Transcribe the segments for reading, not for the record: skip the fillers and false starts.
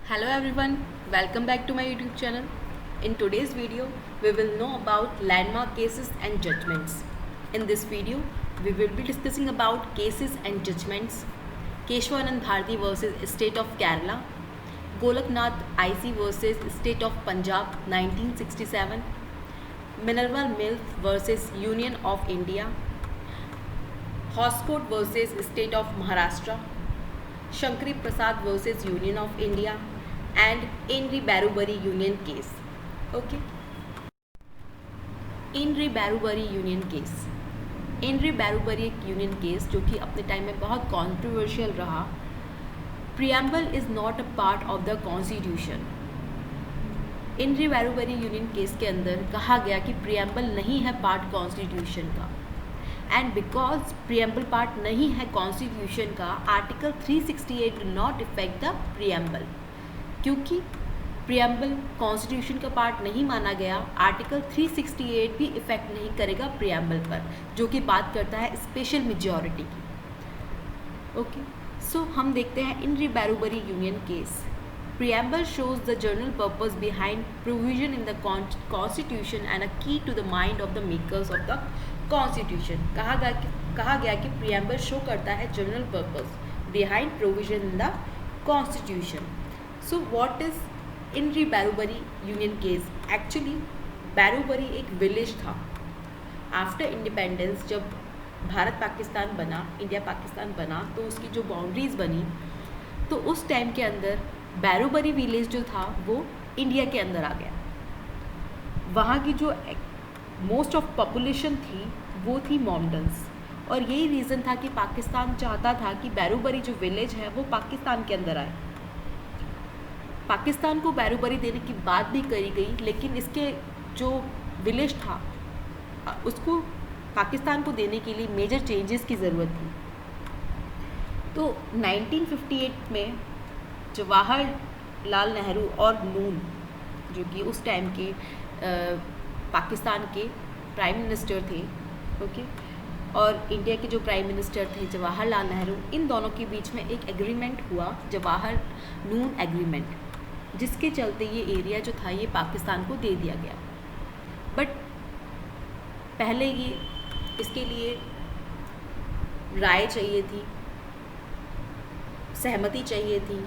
Hello everyone, welcome back to my YouTube channel. In today's video, we will know about landmark cases and judgments. In this video, we will be discussing about cases and judgments. Keshwanand Bharti versus State of Kerala, Golaknath IC versus State of Punjab 1967, Minerval Mills versus Union of India, Hoskote versus State of Maharashtra, Shankari Prasad versus Union of India, and Inri Barubari Union case. Okay. Inri Barubari Union case. Inri Barubari एक union case जो कि अपने time में बहुत controversial रहा. Preamble is not a part of the constitution. In re Berubari union case के अंदर कहा गया कि प्रियम्बल नहीं है पार्ट कॉन्स्टिट्यूशन का, एंड बिकॉज प्रियम्बल पार्ट नहीं है कॉन्स्टिट्यूशन का, article 368 do not effect the preamble. क्योंकि प्रियम्बल कॉन्स्टिट्यूशन का पार्ट नहीं माना गया, आर्टिकल 368 भी इफेक्ट नहीं करेगा प्रियम्बल पर, जो कि बात करता है स्पेशल मेजॉरिटी की. ओके, सो हम देखते हैं in re Berubari union case. Preamble shows the general purpose behind provision in the Constitution and a key to the mind of the makers of the Constitution. कहा गया कि preamble show करता है general purpose behind provision in the Constitution. So what is Inri Barubari Union case? Actually, Barubari एक village था. After independence, जब भारत पाकिस्तान बना, India Pakistan बना, तो उसकी जो बाउंड्रीज बनी, तो उस टाइम के अंदर बैरूबरी विलेज जो था वो इंडिया के अंदर आ गया. वहाँ की जो मोस्ट ऑफ पॉपुलेशन थी वो थी मॉमडन्स, और यही रीज़न था कि पाकिस्तान चाहता था कि बैरूबरी जो विलेज है वो पाकिस्तान के अंदर आए. पाकिस्तान को बैरूबरी देने की बात भी करी गई, लेकिन इसके जो विलेज था उसको पाकिस्तान को देने के लिए मेजर चेंजेस की ज़रूरत थी. तो 1958 में जवाहरलाल नेहरू और नून, जो कि उस टाइम के पाकिस्तान के प्राइम मिनिस्टर थे, ओके, और इंडिया के जो प्राइम मिनिस्टर थे जवाहरलाल नेहरू, इन दोनों के बीच में एक एग्रीमेंट हुआ, जवाहर नून एग्रीमेंट, जिसके चलते ये एरिया जो था ये पाकिस्तान को दे दिया गया. बट पहले ये इसके लिए राय चाहिए थी, सहमति चाहिए थी.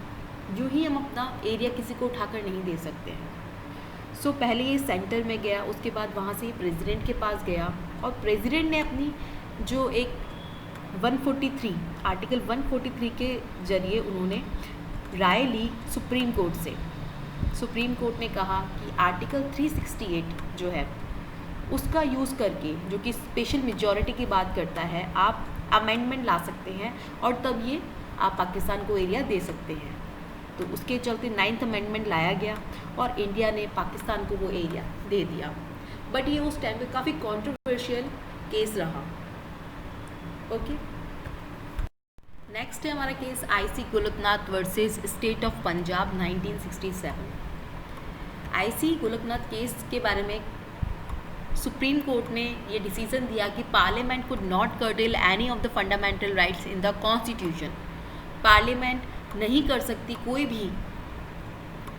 यूँ ही हम अपना एरिया किसी को उठाकर नहीं दे सकते हैं. सो पहले ये सेंटर में गया, उसके बाद वहाँ से ये प्रेसिडेंट के पास गया, और प्रेसिडेंट ने अपनी जो एक 143 आर्टिकल 143 के जरिए उन्होंने राय ली सुप्रीम कोर्ट से. सुप्रीम कोर्ट ने कहा कि आर्टिकल 368 जो है उसका यूज़ करके, जो कि स्पेशल मेजॉरिटी की बात करता है, आप अमेंडमेंट ला सकते हैं और तब ये आप पाकिस्तान को एरिया दे सकते हैं. तो उसके चलते 9th अमेंडमेंट लाया गया और इंडिया ने पाकिस्तान को वो एरिया दे दिया. बट ये उस टाइम पे काफ़ी कंट्रोवर्शियल केस रहा. ओके, नेक्स्ट है हमारा case IC Golaknath versus state of Punjab 1967. IC Golaknath case के बारे में सुप्रीम कोर्ट ने ये डिसीजन दिया कि parliament could not curtail any of the fundamental rights in the constitution. Parliament नहीं कर सकती कोई भी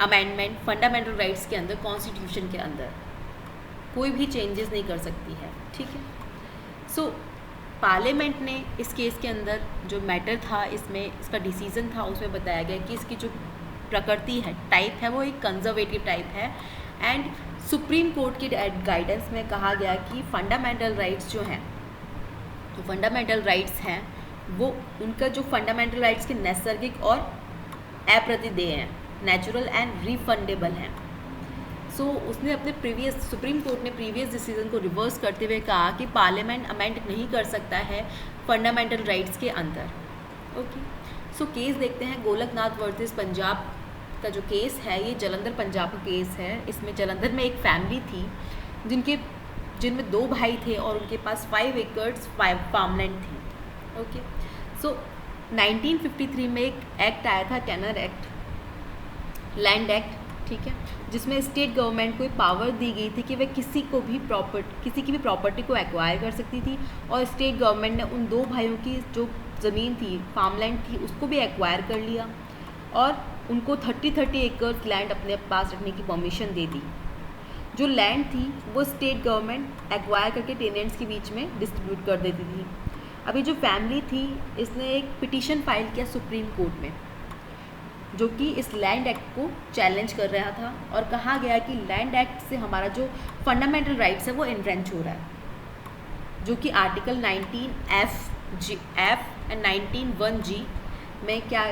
अमेंडमेंट फंडामेंटल राइट्स के अंदर, कॉन्स्टिट्यूशन के अंदर कोई भी चेंजेस नहीं कर सकती है. ठीक है. सो पार्लियामेंट ने इस केस के अंदर जो मैटर था, इसमें इसका डिसीजन था, उसमें बताया गया कि इसकी जो प्रकृति है, टाइप है, वो एक कंजर्वेटिव टाइप है. एंड सुप्रीम कोर्ट की गाइडेंस में कहा गया कि फंडामेंटल राइट्स जो हैं, जो फंडामेंटल राइट्स हैं, वो उनका जो फंडामेंटल राइट्स के नैसर्गिक और अप्रतिदेय हैं, नेचुरल एंड रिफंडेबल हैं. सो उसने अपने सुप्रीम कोर्ट ने प्रीवियस डिसीजन को रिवर्स करते हुए कहा कि पार्लियामेंट अमेंड नहीं कर सकता है फंडामेंटल राइट्स के अंदर. ओके, सो केस देखते हैं. गोलकनाथ वर्सेस पंजाब का जो केस है ये जलंधर पंजाब का केस है. इसमें जलंधर में एक फैमिली थी जिनमें 2 भाई थे और उनके पास 5 एकड़्स फार्मलैंड थी. ओके, सो 1953 में एक एक्ट आया था, टेनर एक्ट, लैंड एक्ट. ठीक है, जिसमें स्टेट गवर्नमेंट को पावर दी गई थी कि वह किसी की भी प्रॉपर्टी को एक्वायर कर सकती थी, और स्टेट गवर्नमेंट ने उन 2 भाइयों की जो ज़मीन थी, फार्मलैंड थी, उसको भी एक्वायर कर लिया. और उनको 30 एकर्स लैंड अपने पास रखने की परमिशन दे दी। जो लैंड थी वो स्टेट गवर्नमेंट एक्वायर करके टेनेंट्स के बीच में डिस्ट्रीब्यूट कर देती थी। अभी जो फैमिली थी इसने एक पिटीशन फाइल किया सुप्रीम कोर्ट में, जो कि इस लैंड एक्ट को चैलेंज कर रहा था, और कहा गया कि लैंड एक्ट से हमारा जो फंडामेंटल राइट्स है वो इन्फ्रेंच हो रहा है, जो कि आर्टिकल 19F एंड 19(1)G में क्या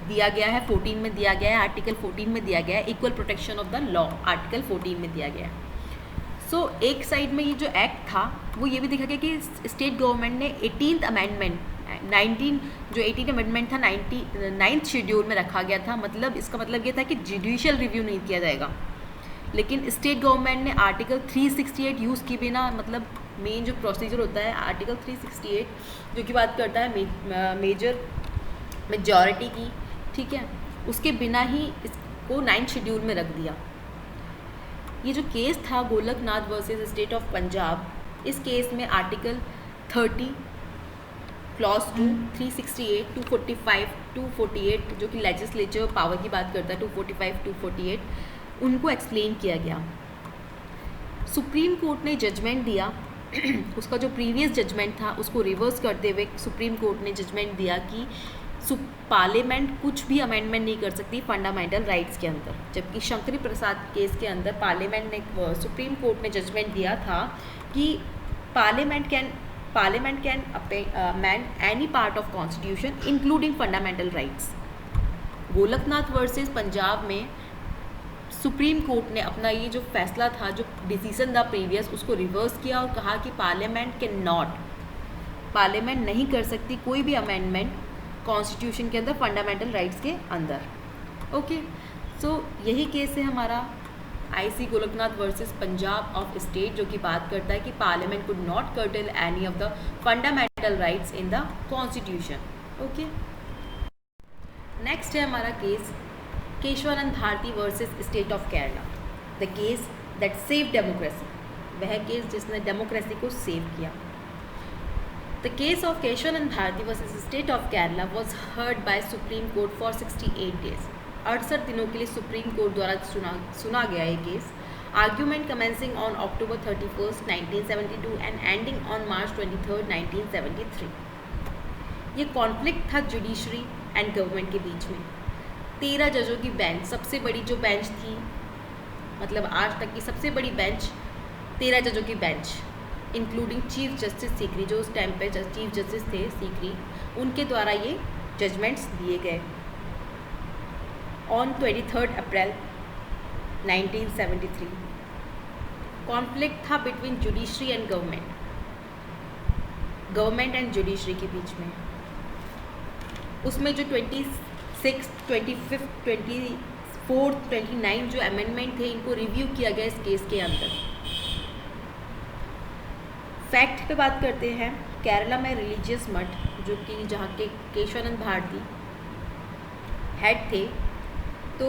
दिया गया है, 14 में दिया गया है, आर्टिकल 14 में दिया गया है, equal protection of the law article 14 में दिया गया है। सो एक साइड में ये जो एक्ट था वो ये भी देखा गया कि स्टेट गवर्नमेंट ने 18th अमेंडमेंट 18 अमेंडमेंट था 9th शेड्यूल में रखा गया था। मतलब इसका मतलब ये था कि जुडिशियल रिव्यू नहीं किया जाएगा, लेकिन स्टेट गवर्नमेंट ने आर्टिकल 368 यूज़ किए बिना, मतलब मेन जो प्रोसीजर होता है आर्टिकल 368 जो कि बात करता है मेजॉरिटी की, ठीक है, उसके बिना ही इसको 9th शेड्यूल में रख दिया। ये जो केस था Golaknath versus state of Punjab, इस केस में आर्टिकल 30 क्लॉज 2, 368, 245, 248 जो कि लेजिस्लेचर पावर की बात करता है, 245, 248 उनको एक्सप्लेन किया गया। सुप्रीम कोर्ट ने जजमेंट दिया उसका जो प्रीवियस जजमेंट था उसको रिवर्स करते हुए सुप्रीम कोर्ट ने जजमेंट दिया कि पार्लियामेंट कुछ भी अमेंडमेंट नहीं कर सकती फंडामेंटल राइट्स के अंदर, जबकि शंकरी प्रसाद केस के अंदर पार्लियामेंट ने सुप्रीम कोर्ट ने जजमेंट दिया था कि parliament can amend any part of constitution including fundamental rights. Golaknath versus Punjab में सुप्रीम कोर्ट ने अपना ये जो फैसला था, जो डिसीजन था प्रीवियस, उसको रिवर्स किया और कहा कि पार्लियामेंट नहीं कर सकती कोई भी अमेंडमेंट कॉन्स्टिट्यूशन के अंदर फंडामेंटल राइट्स के अंदर। ओके, सो यही केस है हमारा IC Golaknath versus Punjab of state, जो कि बात करता है कि parliament could not curtail any of the fundamental rights in the constitution. Okay, next है हमारा case Kesavananda Bharati versus state of Kerala, the case that save democracy, वह केस जिसने डेमोक्रेसी को सेव किया। The case of Keshavanand Bharati versus State of Kerala was heard by Supreme Court for 68 days. 68 दिनों के लिए supreme court द्वारा सुना गया ये case. Argument commencing on October 31st, 1972 and ending on March 23rd, 1973। ये कॉन्फ्लिक्ट था जुडिशरी एंड गवर्नमेंट के बीच में। 13 जजों की बेंच, सबसे बड़ी जो बेंच थी, मतलब आज तक की सबसे बड़ी बेंच, 13 जजों की bench including chief justice Sikri, जो उस टाइम पे चीफ जस्टिस थे सीकरी, उनके द्वारा ये जजमेंट्स दिए गए ऑन 23 अप्रैल 1973। कॉन्फ्लिक्ट था between judiciary and government and judiciary के बीच में। उसमें जो 26, 25, 24, 29 जो अमेंडमेंट थे, इनको रिव्यू किया गया इस केस के अंदर। फैक्ट पे बात करते हैं। केरला में रिलीजियस मठ, जो कि जहाँ के केशवानंद भारती हेड थे, तो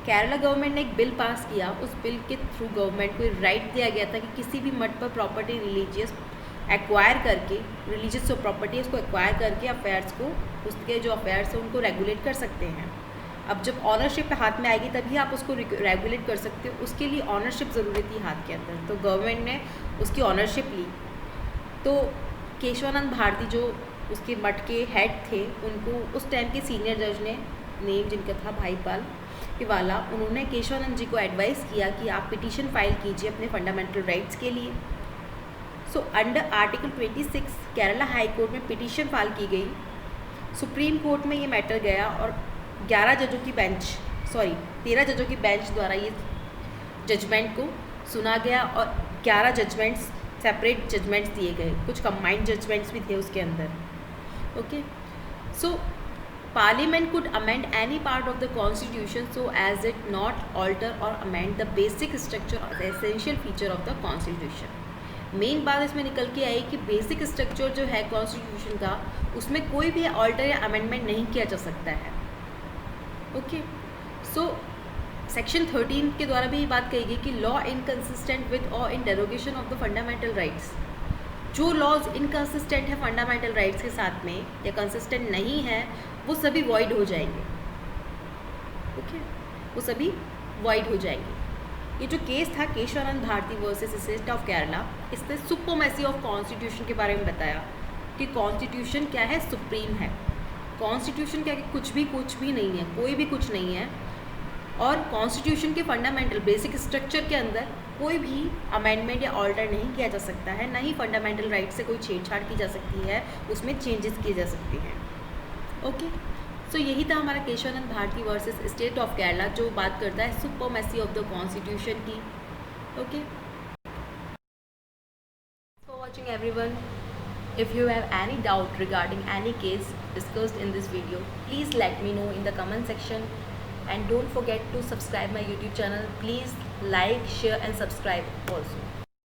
केरला गवर्नमेंट ने एक बिल पास किया। उस बिल के थ्रू गवर्नमेंट को राइट दिया गया था कि किसी भी मठ पर प्रॉपर्टी रिलीजियस एक्वायर करके, रिलीजियस जो प्रॉपर्टी है उसको एक्वायर करके अफेयर्स को, उसके जो अफेयर्स है उनको रेगुलेट कर सकते हैं। अब जब ऑनरशिप हाथ में आएगी तभी आप उसको रेगुलेट कर सकते हो, उसके लिए ऑनरशिप ज़रूरी थी हाथ के अंदर, तो गवर्नमेंट ने उसकी ऑनरशिप ली। तो केशवानंद भारती जो उसके मठ के हेड थे, उनको उस टाइम के सीनियर जज ने, नेम जिनका था भाईपाल वाला, उन्होंने केशवानंद जी को एडवाइस किया कि आप पिटीशन फाइल कीजिए अपने फंडामेंटल राइट्स के लिए। So under article 26 Kerala high court में पिटीशन फाइल की गई। सुप्रीम कोर्ट में ये मैटर गया और 13 जजों की बेंच द्वारा ये जजमेंट को सुना गया और 11 जजमेंट्स, सेपरेट जजमेंट्स दिए गए, कुछ कंबाइंड जजमेंट्स भी थे उसके अंदर। Okay, so parliament could amend any part of the constitution so as it not alter और अमेंड द बेसिक स्ट्रक्चर और the essential feature of the constitution. Main बात इसमें निकल के आई कि बेसिक स्ट्रक्चर जो है कॉन्स्टिट्यूशन का, उसमें कोई भी ऑल्टर या अमेंडमेंट नहीं किया जा सकता है। ओके, सो सेक्शन 13 के द्वारा भी ये बात कही गई कि लॉ इनकन्सिस्टेंट विद और in derogation of the fundamental rights, जो लॉज इनकन्सिस्टेंट है फंडामेंटल राइट्स के साथ में या कंसिस्टेंट नहीं है, वो सभी वॉइड हो जाएंगे। ओके, वो सभी वॉइड हो जाएंगे। ये जो केस था Kesavananda Bharati versus state of Kerala, इसने सुप्रीमेसी ऑफ कॉन्स्टिट्यूशन के बारे में बताया कि कॉन्स्टिट्यूशन क्या है, सुप्रीम है। कॉन्स्टिट्यूशन क्या है, कुछ भी नहीं है, कोई भी कुछ नहीं है। और कॉन्स्टिट्यूशन के फंडामेंटल बेसिक स्ट्रक्चर के अंदर कोई भी अमेंडमेंट या ऑल्टर नहीं किया जा सकता है, ना ही फंडामेंटल राइट से कोई छेड़छाड़ की जा सकती है, उसमें चेंजेस किए जा सकते हैं। ओके, सो यही था हमारा Kesavananda Bharati versus state of Kerala, जो बात करता है सुप्रीमेसी ऑफ द कॉन्स्टिट्यूशन की। Okay, for watching everyone. If you have any doubt regarding any case discussed in this video, please let me know in the comment section, and don't forget to subscribe my YouTube channel. Please like, share and subscribe also.